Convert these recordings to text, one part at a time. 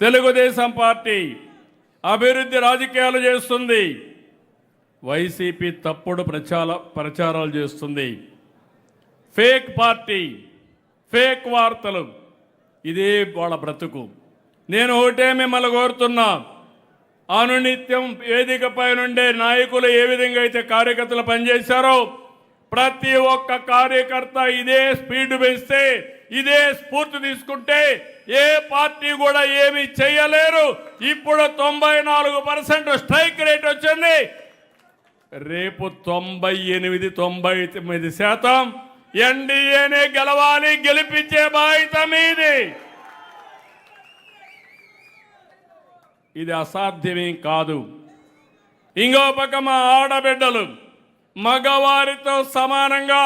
Telugu Desam party అభివృద్ధి రాజకీయాలు చేస్తుంది, వైసీపీ తప్పుడు ప్రచారాలు చేస్తుంది. ఫేక్ పార్టీ, ఫేక్ వార్తలు, ఇదే వాళ్ళ బ్రతుకు. నేను ఒకటే మిమ్మల్ని కోరుతున్నా, అనునిత్యం వేదికపై నుండే నాయకులు ఏ విధంగా అయితే కార్యకర్తలు పనిచేశారో ప్రతి ఒక్క కార్యకర్త ఇదే స్పీడ్ పెంచితే, ఇదే స్ఫూర్తి తీసుకుంటే ఏ పార్టీ కూడా ఏమీ చేయలేరు. ఇప్పుడు 94% స్ట్రైక్ రేట్ వచ్చింది. రేపు 98-99% ఎన్డీఏనే గెలవాలి, గెలిపించే బాధ్యత మీది. ఇది అసాధ్యమేం కాదు. ఇంకో పక్క మా ఆడబిడ్డలు మగవారితో సమానంగా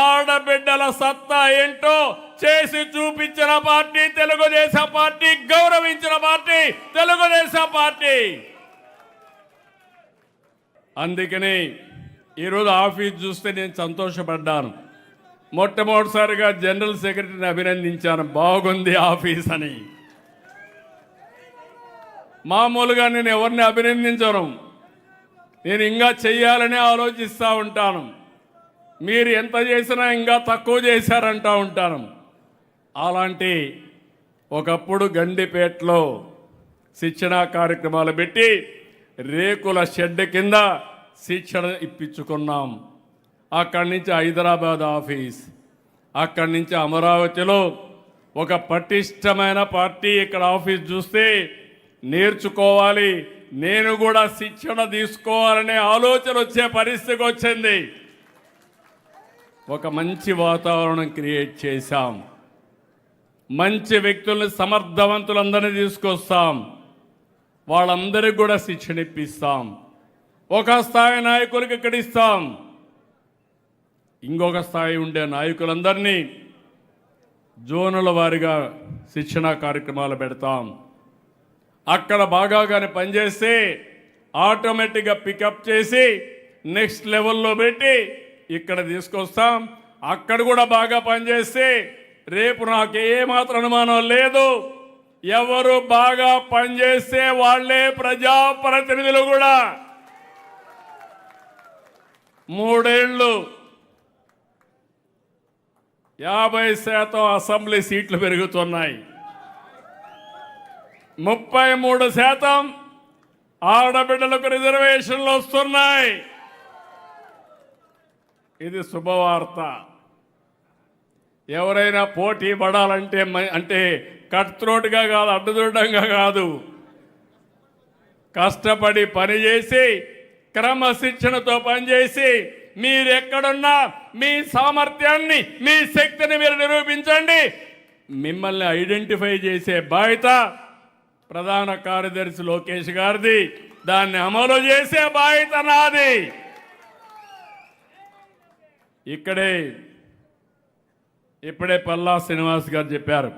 ఆడబిడ్డల సత్తా ఏంటో చేసి చూపించిన పార్టీ తెలుగుదేశం పార్టీ, గౌరవించిన పార్టీ తెలుగుదేశం పార్టీ. అందుకని ఈరోజు ఆఫీస్ చూస్తే నేను సంతోషపడ్డాను. మొట్టమొదటిసారిగా జనరల్ సెక్రటరీని అభినందించాను, బాగుంది ఆఫీస్ అని. మామూలుగా నేను ఎవరిని అభినందించను, నేను ఇంకా చెయ్యాలని ఆలోచిస్తూ ఉంటాను. మీరు ఎంత చేసినా ఇంకా తక్కువ చేశారంటూ ఉంటాను. అలాంటి ఒకప్పుడు గండిపేటలో శిక్షణా కార్యక్రమాలు పెట్టి రేకుల షెడ్ కింద శిక్షణ ఇప్పించుకున్నాం. అక్కడి నుంచి హైదరాబాద్ ఆఫీస్, అక్కడి నుంచి అమరావతిలో ఒక పటిష్టమైన పార్టీ. ఇక్కడ ఆఫీస్ చూస్తే నేర్చుకోవాలి, నేను కూడా శిక్షణ తీసుకోవాలనే ఆలోచన వచ్చే పరిస్థితికి వచ్చింది. ఒక మంచి వాతావరణం క్రియేట్ చేశాం, మంచి వ్యక్తుల్ని, సమర్థవంతులందరినీ తీసుకొస్తాం, వాళ్ళందరికీ కూడా శిక్షణ ఇప్పిస్తాం. ఒక స్థాయి నాయకులకి ఇక్కడ ఇస్తాం, ఇంకొక స్థాయి ఉండే నాయకులందరినీ జోనుల వారీగా శిక్షణా కార్యక్రమాలు పెడతాం. అక్కడ బాగా కానీ పనిచేస్తే ఆటోమేటిక్గా పికప్ చేసి నెక్స్ట్ లెవెల్లో పెట్టి ఇక్కడ తీసుకొస్తాం. అక్కడ కూడా బాగా పనిచేస్తే రేపు నాకు ఏమాత్రం అనుమానం లేదు, ఎవరు బాగా పనిచేస్తే వాళ్ళే ప్రజాప్రతినిధులు కూడా. 3 ఏళ్ళు 50% అసెంబ్లీ సీట్లు పెరుగుతున్నాయి, 33% ఆడబిడ్డలకు రిజర్వేషన్లు వస్తున్నాయి. ఇది శుభవార్త. ఎవరైనా పోటీ పడాలంటే అంటే కట్ త్రోట్గా కాదు, అడ్డుదూడంగా కాదు, కష్టపడి పనిచేసి క్రమశిక్షణతో పనిచేసి మీరెక్కడున్నా మీ సామర్థ్యాన్ని, మీ శక్తిని మీరు నిరూపించండి. మిమ్మల్ని ఐడెంటిఫై చేసే బాధ్యత ప్రధాన కార్యదర్శి లోకేష్ గారిది, దాన్ని అమలు చేసే బాధ్యత నాది. ఇప్పుడే పల్లా శ్రీనివాస్ గారు చెప్పారు,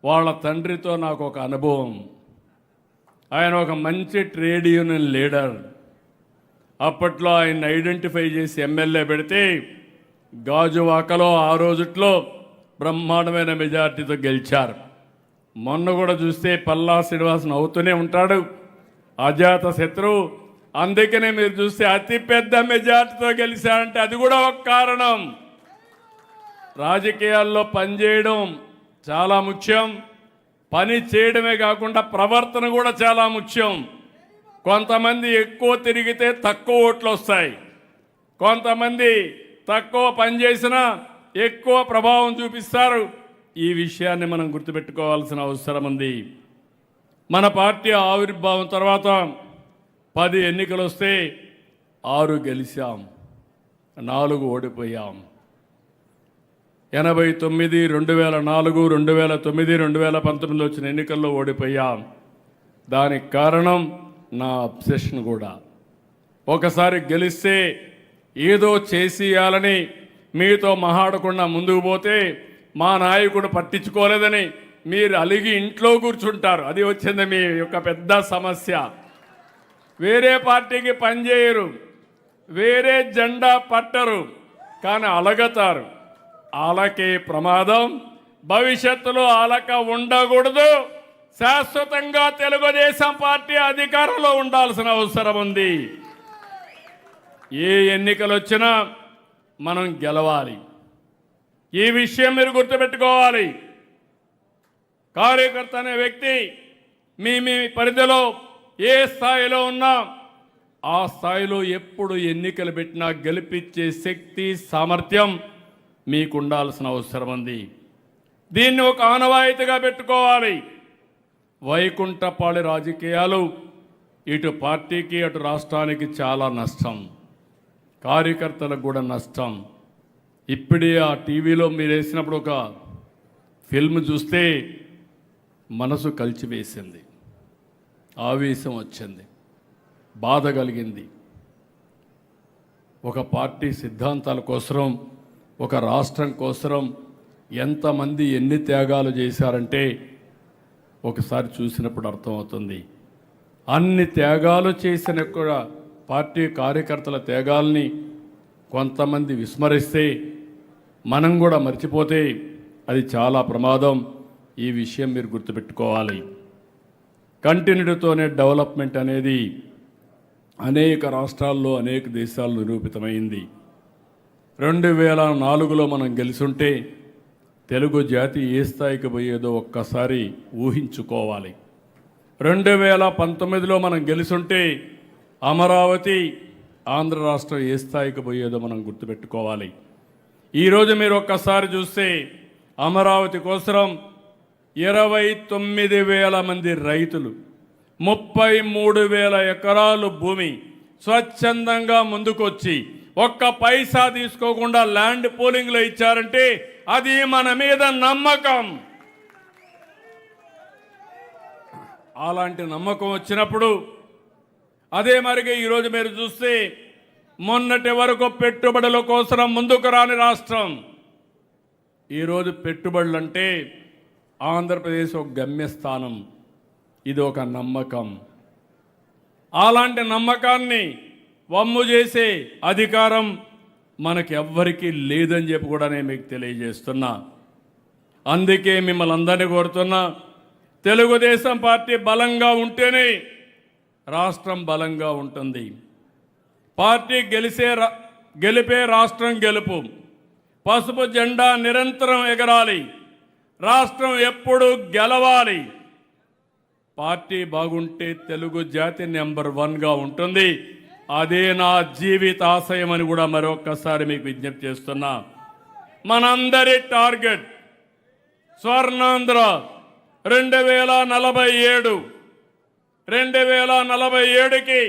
వాళ్ళ తండ్రితో నాకు ఒక అనుభవం. ఆయన ఒక మంచి ట్రేడ్ యూనియన్ లీడర్. అప్పట్లో ఆయన ఐడెంటిఫై చేసి ఎమ్మెల్యే పెడితే గాజువాకలో ఆ రోజుట్లో బ్రహ్మాండమైన మెజార్టీతో గెలిచారు. మొన్న కూడా చూస్తే పల్లా శ్రీనివాస్ నవ్వుతూనే ఉంటాడు, అజాత శత్రువు. అందుకనే మీరు చూస్తే అతిపెద్ద మెజార్టీతో గెలిచారంటే అది కూడా ఒక కారణం. రాజకీయాల్లో పనిచేయడం చాలా ముఖ్యం, పని చేయడమే కాకుండా ప్రవర్తన కూడా చాలా ముఖ్యం. కొంతమంది ఎక్కువ తిరిగితే తక్కువ ఓట్లు వస్తాయి, కొంతమంది తక్కువ పనిచేసినా ఎక్కువ ప్రభావం చూపిస్తారు. ఈ విషయాన్ని మనం గుర్తుపెట్టుకోవాల్సిన అవసరం ఉంది. మన పార్టీ ఆవిర్భావం తర్వాత 10 ఎన్నికలు వస్తే 6 గెలిచాం, 4 ఓడిపోయాం. 89, 2004, 2009, 2019 వచ్చిన ఎన్నికల్లో ఓడిపోయాం. దానికి కారణం నా అబ్సెషన్ కూడా. ఒకసారి గెలిస్తే ఏదో చేసేయాలని మీతో మహాడకుండా ముందుకు పోతే మా నాయకుడు పట్టించుకోలేదని మీరు అలిగి ఇంట్లో కూర్చుంటారు. అది వచ్చింది మీ యొక్క పెద్ద సమస్య. వేరే పార్టీకి పనిచేయరు, వేరే జెండా పట్టరు, కానీ అలగతారు. అలకే ప్రమాదం. భవిష్యత్తులో అలక ఉండకూడదు. శాశ్వతంగా తెలుగుదేశం పార్టీ అధికారంలో ఉండాల్సిన అవసరం ఉంది. ఏ ఎన్నికలు వచ్చినా మనం గెలవాలి. ఈ విషయం మీరు గుర్తుపెట్టుకోవాలి. కార్యకర్త అనే వ్యక్తి మీ పరిధిలో ఏ స్థాయిలో ఉన్నా ఆ స్థాయిలో ఎప్పుడు ఎన్నికలు పెట్టినా గెలిపించే శక్తి సామర్థ్యం మీకు ఉండాల్సిన అవసరం ఉంది. దీన్ని ఒక ఆనవాయితీగా పెట్టుకోవాలి. వైకుంఠపాళి రాజకీయాలు ఇటు పార్టీకి అటు రాష్ట్రానికి చాలా నష్టం, కార్యకర్తలకు కూడా నష్టం. ఇప్పుడే ఆ టీవీలో మీరు వేసినప్పుడు ఒక ఫిల్మ్ చూస్తే మనసు కలిచివేసింది, ఆవేశం వచ్చింది, బాధ కలిగింది. ఒక పార్టీ సిద్ధాంతాల కోసం, ఒక రాష్ట్రం కోసం ఎంతమంది ఎన్ని త్యాగాలు చేశారంటే ఒకసారి చూసినప్పుడు అర్థమవుతుంది. అన్ని త్యాగాలు చేసిన కూడా పార్టీ కార్యకర్తల త్యాగాల్ని కొంతమంది విస్మరిస్తే, మనం కూడా మర్చిపోతే అది చాలా ప్రమాదం. ఈ విషయం మీరు గుర్తుపెట్టుకోవాలి. కంటిన్యూటీతోనే డెవలప్మెంట్ అనేది అనేక రాష్ట్రాల్లో అనేక దేశాల్లో నిరూపితమైంది. 2004లో మనం గెలుచుంటే తెలుగు జాతి ఏ స్థాయికి పోయేదో ఒక్కసారి ఊహించుకోవాలి. 2019లో మనం గెలుచుంటే అమరావతి ఆంధ్ర రాష్ట్రం ఏ స్థాయికి పోయేదో మనం గుర్తుపెట్టుకోవాలి. ఈరోజు మీరు ఒక్కసారి చూస్తే అమరావతి కోసం 29,000 మంది రైతులు 33,000 ఎకరాలు భూమి స్వచ్ఛందంగా ముందుకొచ్చి ఒక్క పైసా తీసుకోకుండా ల్యాండ్ పూలింగ్లో ఇచ్చారంటే అది మన మీద నమ్మకం. అలాంటి నమ్మకం వచ్చినప్పుడు అదే మరిగా ఈరోజు మీరు చూస్తే మొన్నటి వరకు పెట్టుబడుల కోసం ముందుకు రాని రాష్ట్రం ఈరోజు పెట్టుబడులు అంటే ఆంధ్రప్రదేశ్ ఒక గమ్యస్థానం. ఇది ఒక నమ్మకం. అలాంటి నమ్మకాన్ని వమ్ము చేసే అధికారం మనకి ఎవ్వరికీ లేదని చెప్పి కూడా నేను మీకు తెలియజేస్తున్నా. అందుకే మిమ్మల్ని అందరినీ కోరుతున్నా, తెలుగుదేశం పార్టీ బలంగా ఉంటేనే రాష్ట్రం బలంగా ఉంటుంది. పార్టీ గెలిపే రాష్ట్రం గెలుపు. పసుపు జెండా నిరంతరం ఎగరాలి. రాష్ట్రం ఎప్పుడు గెలవాలి. పార్టీ బాగుంటే తెలుగు జాతి నెంబర్ 1గా ఉంటుంది. అదే నా జీవిత ఆశయం అని కూడా మరొక్కసారి మీకు విజ్ఞప్తి చేస్తున్నా. మనందరి టార్గెట్ స్వర్ణాంధ్ర 2047. 2047కి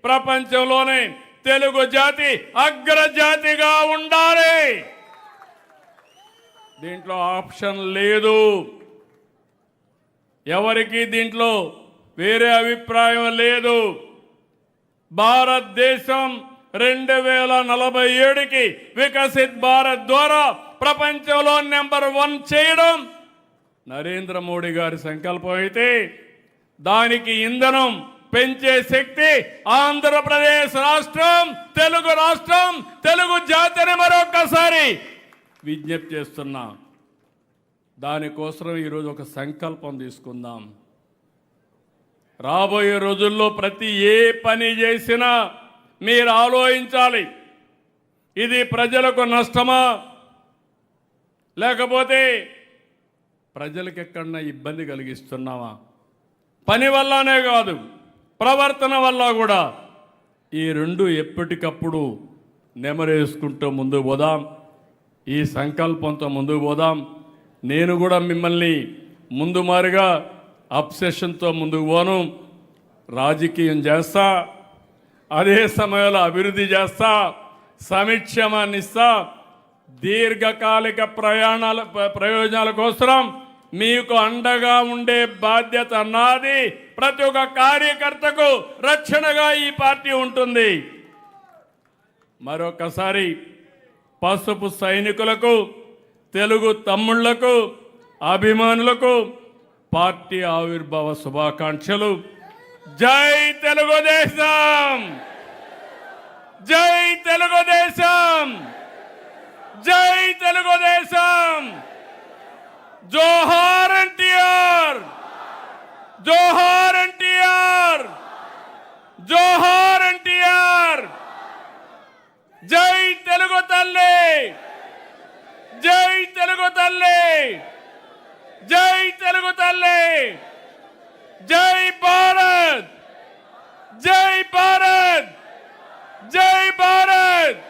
ప్రపంచంలోనే తెలుగు జాతి అగ్రజాతిగా ఉండాలి. దీంట్లో ఆప్షన్ లేదు. ఎవరికి దీంట్లో వేరే అభిప్రాయం లేదు. భారతదేశం 2047కి వికసిత్ భారత్ ద్వారా ప్రపంచంలో నెంబర్ 1 చేయడం నరేంద్ర మోడీ గారి సంకల్పం అయితే, దానికి ఇంధనం పెంచే శక్తి ఆంధ్రప్రదేశ్ రాష్ట్రం, తెలుగు జాతిని మరొకసారి విజ్ఞప్తి చేస్తున్నా. దానికోసం ఈరోజు ఒక సంకల్పం తీసుకుందాం. రాబోయే రోజుల్లో ప్రతి ఏ పని చేసినా మీరు ఆలోచించాలి, ఇది ప్రజలకు నష్టమా లేకపోతే ప్రజలకు ఎక్కడన్నా ఇబ్బంది కలిగిస్తున్నామా. పని వల్లనే కాదు, ప్రవర్తన వల్ల కూడా. ఈ రెండు ఎప్పటికప్పుడు నెమరేసుకుంటూ ముందుకు పోదాం. ఈ సంకల్పంతో ముందుకు పోదాం. నేను కూడా మిమ్మల్ని ముందు మారిగా అబ్సెషన్తో ముందుకు పోను. రాజకీయం చేస్తా, అదే సమయంలో అభివృద్ధి చేస్తా, సమిక్షమాన్ని ఇస్తా. దీర్ఘకాలిక ప్రయోజనాల కోసం మీకు అండగా ఉండే బాధ్యత నాది. ప్రతి ఒక్క కార్యకర్తకు రక్షణగా ఈ పార్టీ ఉంటుంది. మరొకసారి పసుపు సైనికులకు, తెలుగు తమ్ముళ్లకు, అభిమానులకు పార్టీ ఆవిర్భావ శుభాకాంక్షలు. జై తెలుగుదేశం, జై తెలుగుదేశం, జై తెలుగుదేశం. జోహార్ ఎన్టీఆర్, జోహార్ ఎన్టీఆర్, జోహార్ ఎన్టీఆర్. జై తెలుగు తల్లి, జై తెలుగు తల్లి, జై తెలుగు తల్లి, జై భారత్, జై భారత్, జై భారత్.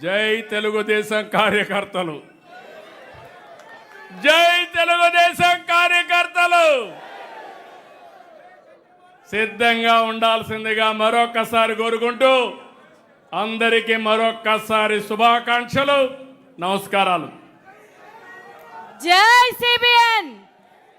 జై తెలుగుదేశం కార్యకర్తలు, జై తెలుగుదేశం కార్యకర్తలు. సిద్ధంగా ఉండాల్సిందిగా మరొక్కసారి కోరుకుంటూ అందరికీ మరొక్కసారి శుభాకాంక్షలు, నమస్కారాలు. జై సిబిఎన్.